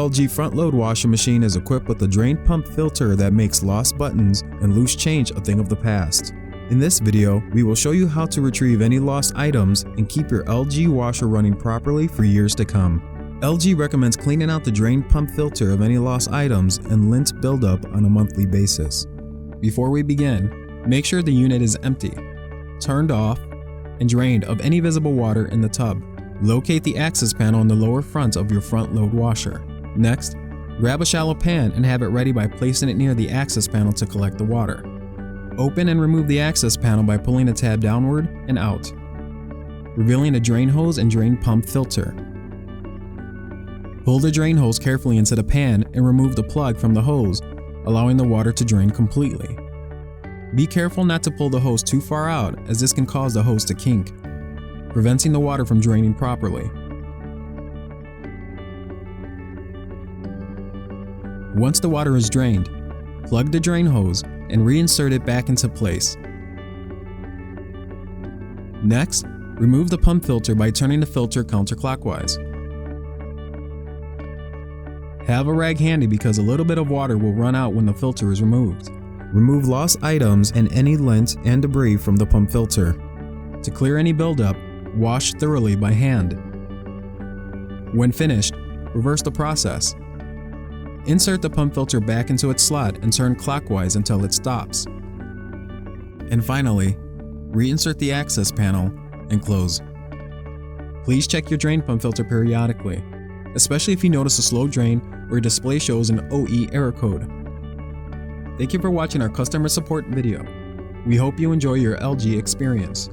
LG front-load washing machine is equipped with a drain pump filter that makes lost buttons and loose change a thing of the past. In this video, we will show you how to retrieve any lost items and keep your LG washer running properly for years to come. LG recommends cleaning out the drain pump filter of any lost items and lint buildup on a monthly basis. Before we begin, make sure the unit is empty, turned off, and drained of any visible water in the tub. Locate the access panel on the lower front of your front load washer. Next, grab a shallow pan and have it ready by placing it near the access panel to collect the water. Open and remove the access panel by pulling the tab downward and out, revealing a drain hose and drain pump filter. Pull the drain hose carefully into the pan and remove the plug from the hose, allowing the water to drain completely. Be careful not to pull the hose too far out, as this can cause the hose to kink, preventing the water from draining properly. Once the water is drained, plug the drain hose and reinsert it back into place. Next, remove the pump filter by turning the filter counterclockwise. Have a rag handy because a little bit of water will run out when the filter is removed. Remove lost items and any lint and debris from the pump filter. To clear any buildup, wash thoroughly by hand. When finished, reverse the process. Insert the pump filter back into its slot and turn clockwise until it stops. And finally, reinsert the access panel and close. Please check your drain pump filter periodically, especially if you notice a slow drain or your display shows an OE error code. Thank you for watching our customer support video. We hope you enjoy your LG experience.